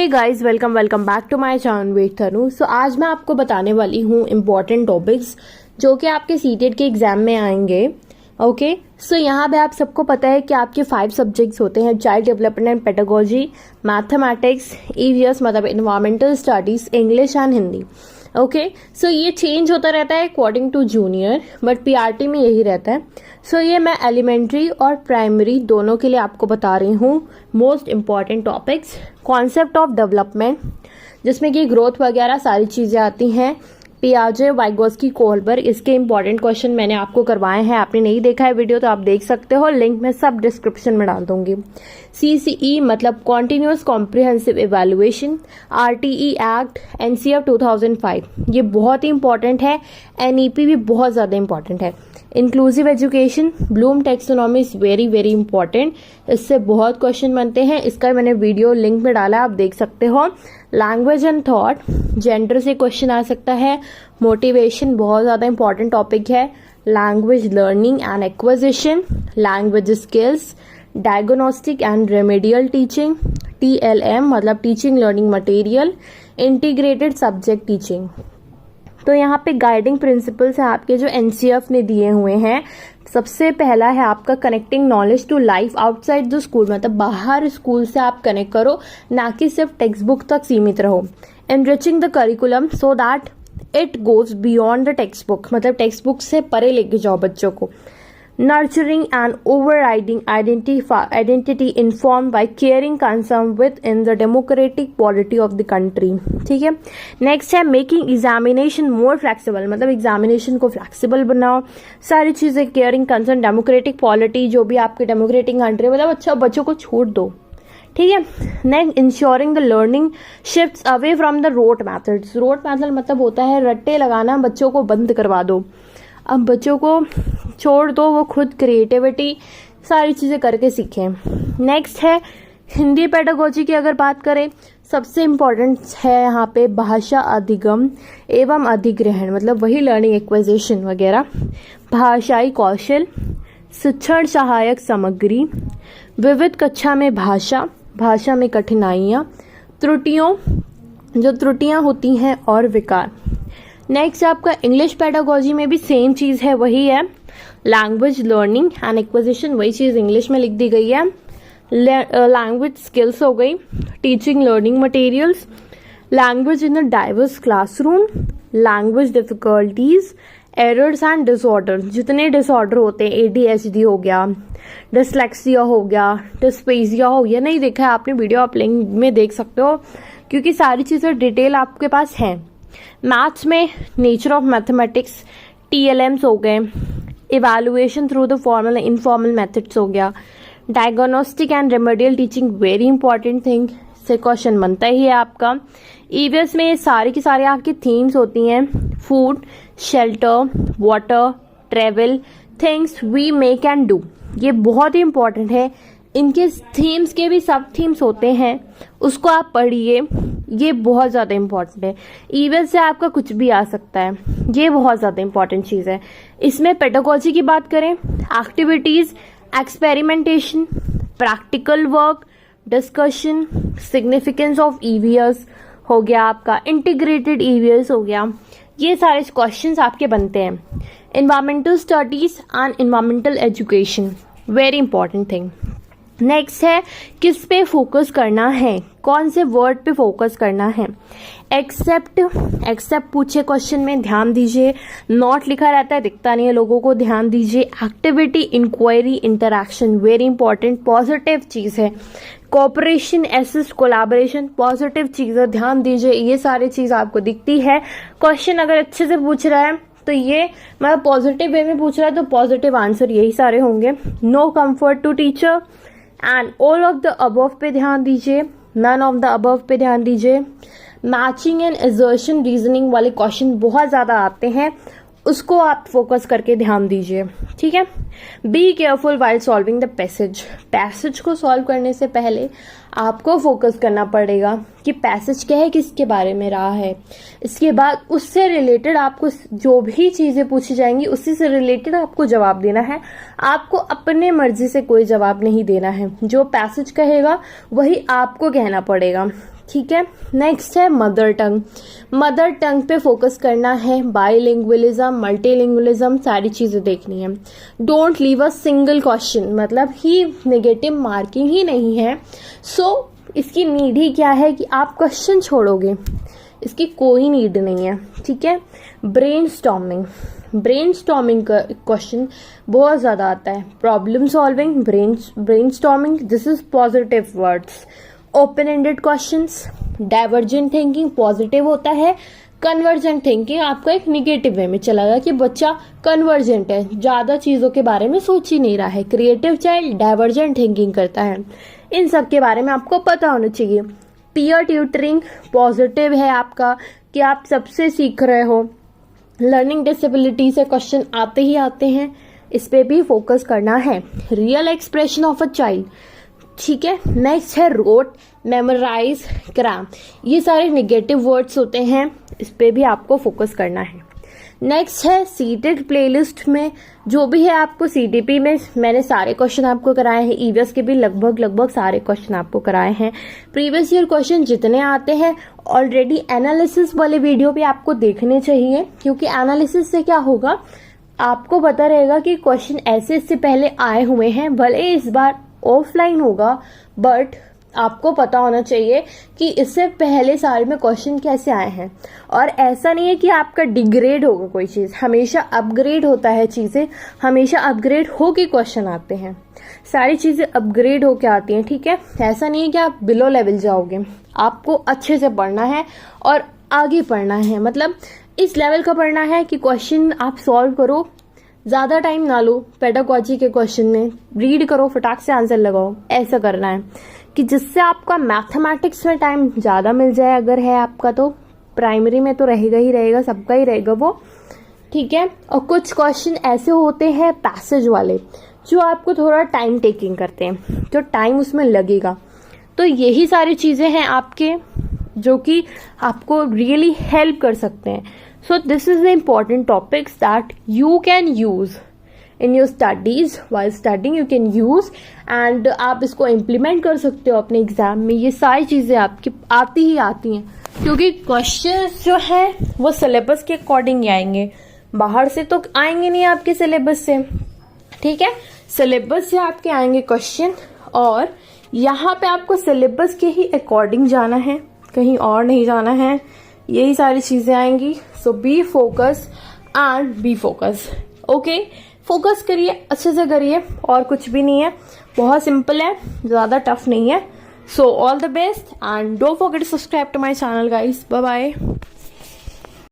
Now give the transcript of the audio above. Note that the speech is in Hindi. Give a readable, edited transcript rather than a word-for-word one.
Hey guys, welcome back to my channel with Tanu. So आज मैं आपको बताने वाली हूँ इम्पॉर्टेंट टॉपिक्स जो कि आपके सीटेट के एग्जाम में आएंगे। ओके, सो यहाँ पे आप सबको पता है कि आपके 5 सब्जेक्ट्स होते हैं: child development and pedagogy, mathematics, EVS मतलब environmental studies, English and Hindi. Okay, so ये चेंज होता रहता है according to junior, but PRT में यही रहता है। सो ये मैं एलिमेंट्री और प्राइमरी दोनों के लिए आपको बता रही हूँ most important topics. Concept of development, जिसमें कि ग्रोथ वगैरह सारी चीज़ें आती हैं। पियाजे, वाइगोस्की, कोहलबर्ग, इसके इंपॉर्टेंट क्वेश्चन मैंने आपको करवाए हैं। आपने नहीं देखा है वीडियो तो आप देख सकते हो, लिंक मैं सब डिस्क्रिप्शन में डाल दूंगी। CCE मतलब continuous comprehensive evaluation, RTE act, NCF 2005 ये बहुत ही इंपॉर्टेंट है। NEP भी बहुत ज़्यादा इंपॉर्टेंट है। Inclusive education, Bloom taxonomy is very very important, इससे बहुत क्वेश्चन बनते हैं। इसका मैंने वीडियो लिंक में डाला, आप देख सकते हो। लैंग्वेज एंड थॉट, जेंडर से क्वेश्चन आ सकता है। मोटिवेशन बहुत ज़्यादा इंपॉर्टेंट टॉपिक है। Language learning and acquisition, language skills, diagnostic and remedial teaching, TLM मतलब teaching learning material, integrated subject teaching. तो यहाँ पे गाइडिंग प्रिंसिपल्स हैं आपके जो NCF ने दिए हुए हैं। सबसे पहला है आपका connecting knowledge to life outside the school, मतलब बाहर स्कूल से आप कनेक्ट करो, ना कि सिर्फ टेक्स्ट बुक तक सीमित रहो। Enriching the curriculum so that it goes beyond the text book, मतलब टेक्स्ट बुक से परे लेके जाओ बच्चों को। Nurturing and overriding identity inform bye caring concern with in the democratic polity of the country. ठीक है, नेक्स्ट है मेकिंग एग्जामिनेशन मोर फ्लेक्सिबल, मतलब एग्जामिनेशन को फ्लेक्सिबल बनाओ। सारी चीजें केयरिंग कंसर्न डेमोक्रेटिक पॉलिटी, जो भी आपकी डेमोक्रेटिक कंट्री मतलब अच्छा बच्चों को छूट दो। ठीक है, next ensuring the learning shifts away from the rote methods. Rote method मतलब होता है रट्टे लगाना, बच्चों को बंद करवा दो। अब बच्चों को छोड़ दो, वो खुद क्रिएटिविटी सारी चीज़ें करके सीखें। नेक्स्ट है हिंदी पेडागोजी की अगर बात करें, सबसे इम्पोर्टेंट है यहाँ पे भाषा अधिगम एवं अधिग्रहण, मतलब वही लर्निंग एक्विजिशन वगैरह। भाषाई कौशल, शिक्षण सहायक सामग्री, विविध कक्षा में भाषा में कठिनाइयाँ, जो त्रुटियाँ होती हैं और विकार। नेक्स्ट आपका इंग्लिश पेडागोजी में भी सेम चीज़ है, वही है लैंग्वेज लर्निंग एंड एक्विजिशन, वही चीज़ इंग्लिश में लिख दी गई है। लैंग्वेज स्किल्स हो गई, teaching learning materials, language in a diverse classroom, language difficulties, errors and disorder, जितने डिसऑर्डर होते हैं, ADHD हो गया, डिसलेक्सिया हो गया, डिस्पेजिया हो गया। नहीं देखा है आपने वीडियो, आप लिंक में देख सकते हो, क्योंकि सारी चीज़ें डिटेल आपके पास हैं। मैथ्स में नेचर ऑफ मैथमेटिक्स, TLMs हो गए, evaluation through the formal informal methods हो गया, diagnostic and remedial teaching very important thing, से क्वेश्चन बनता ही है आपका। EVS में सारी की सारी आपकी थीम्स होती हैं: food, shelter, water, travel, things we make and do, ये बहुत ही इंपॉर्टेंट है। इनके थीम्स के भी सब थीम्स होते हैं, उसको आप पढ़िए, ये बहुत ज़्यादा इंपॉर्टेंट है। EVS से आपका कुछ भी आ सकता है, ये बहुत ज़्यादा इंपॉर्टेंट चीज़ है। इसमें पेडागोजी की बात करें, activities, experimentation, practical work, discussion, significance of EVS हो गया आपका, इंटीग्रेटेड EVS हो गया, ये सारे क्वेश्चंस आपके बनते हैं। Environmental studies and environmental education very important thing. Next है किस पे फोकस करना है, कौन से वर्ड पे फोकस करना है। एक्सेप्ट पूछे क्वेश्चन में ध्यान दीजिए, नॉट लिखा रहता है दिखता नहीं है लोगों को, ध्यान दीजिए। Activity, inquiry, interaction very important, positive चीज है। कोऑपरेशन, असिस्ट, कोलैबोरेशन पॉजिटिव चीज है, ध्यान दीजिए। ये सारी चीज आपको दिखती है। क्वेश्चन अगर अच्छे से पूछ रहा है तो ये मतलब पॉजिटिव वे में पूछ रहा है तो पॉजिटिव आंसर यही सारे होंगे। No comfort to teacher and all of the above पे ध्यान दीजिए, नन ऑफ द अबव पे ध्यान दीजिए। मैचिंग एंड असर्शन रीजनिंग वाले क्वेश्चन बहुत ज्यादा आते हैं, उसको आप फोकस करके ध्यान दीजिए। ठीक है, be careful while solving the passage को सॉल्व करने से पहले आपको फोकस करना पड़ेगा कि पैसेज क्या है, किसके बारे में रहा है। इसके बाद उससे रिलेटेड आपको जो भी चीजें पूछी जाएंगी उसी से रिलेटेड आपको जवाब देना है। आपको अपने मर्जी से कोई जवाब नहीं देना है, जो पैसेज कहेगा वही आपको कहना पड़ेगा। ठीक है। नेक्स्ट है मदर टंग। मदर टंग पे फोकस करना है, बाईलिंगुअलिज्म, मल्टीलिंगुअलिज्म, सारी चीज़ें देखनी है। Don't leave a single question, मतलब ही नेगेटिव मार्किंग ही नहीं है। सो इसकी नीड ही क्या है कि आप क्वेश्चन छोड़ोगे, इसकी कोई नीड नहीं है, ठीक है। ब्रेन स्टॉर्मिंग का क्वेश्चन बहुत ज़्यादा आता है। Problem solving, brain storming, this is positive words. Open ended questions, divergent thinking positive होता है, कन्वर्जेंट थिंकिंग आपका एक निगेटिव वे में चला गया कि बच्चा कन्वर्जेंट है, ज़्यादा चीज़ों के बारे में सोच ही नहीं रहा है। क्रिएटिव चाइल्ड डाइवर्जेंट थिंकिंग करता है। इन सब के बारे में आपको पता होना चाहिए। पीयर ट्यूटरिंग पॉजिटिव है आपका कि आप सबसे सीख रहे हो। लर्निंग डिसेबिलिटी से क्वेश्चन आते ही आते हैं, इस पे भी फोकस करना है। Real expression of a child, ठीक है। नेक्स्ट है रोट, मेमोराइज, क्राम, ये सारे निगेटिव वर्ड्स होते हैं, इस पे भी आपको फोकस करना है। नेक्स्ट है सीटेड प्लेलिस्ट में जो भी है आपको सीटीपी में मैंने सारे क्वेश्चन आपको कराए हैं। ईवीएस के भी लगभग सारे क्वेश्चन आपको कराए हैं। प्रीवियस ईयर क्वेश्चन जितने आते हैं ऑलरेडी एनालिसिस वाले वीडियो भी आपको देखने चाहिए, क्योंकि एनालिसिस से क्या होगा, आपको पता रहेगा कि क्वेश्चन ऐसे इससे पहले आए हुए हैं। भले इस बार ऑफलाइन होगा, बट आपको पता होना चाहिए कि इससे पहले साल में क्वेश्चन कैसे आए हैं। और ऐसा नहीं है कि आपका डिग्रेड होगा कोई चीज़, हमेशा अपग्रेड होता है चीज़ें, हमेशा अपग्रेड होके क्वेश्चन आते हैं। सारी चीज़ें अपग्रेड होके आती हैं, ठीक है। ऐसा नहीं है कि आप बिलो लेवल जाओगे, आपको अच्छे से पढ़ना है और आगे पढ़ना है, मतलब इस लेवल का पढ़ना है कि क्वेश्चन आप सॉल्व करो, ज़्यादा टाइम ना लो पेडागॉजी के क्वेश्चन में, रीड करो, फटाक से आंसर लगाओ। ऐसा करना है कि जिससे आपका मैथमेटिक्स में टाइम ज़्यादा मिल जाए। अगर है आपका तो प्राइमरी में तो रहेगा ही रहेगा, सबका ही रहेगा वो, ठीक है। और कुछ क्वेश्चन ऐसे होते हैं पैसेज वाले जो आपको थोड़ा टाइम टेकिंग करते हैं, जो टाइम उसमें लगेगा। तो यही सारी चीज़ें हैं आपके जो कि आपको रियली हेल्प कर सकते हैं। So this is the important topics that you can use in your studies, while studying you can use, and आप इसको इम्प्लीमेंट कर सकते हो अपने एग्जाम में। ये सारी चीज़ें आपकी आती ही आती हैं, क्योंकि क्वेश्चंस जो है वो सिलेबस के अकॉर्डिंग ही आएंगे, बाहर से तो आएंगे नहीं आपके सिलेबस से, ठीक है। सिलेबस से आपके आएंगे क्वेश्चन, और यहाँ पे आपको सिलेबस के ही अकॉर्डिंग जाना है, कहीं और नहीं जाना है। यही सारी चीज़ें आएंगी। So be focus and be focus, okay. Focus करिए, अच्छे से करिए, और कुछ भी नहीं है, बहुत सिंपल है, ज़्यादा टफ नहीं है। So all the best and don't forget to subscribe to my channel guys. Bye bye.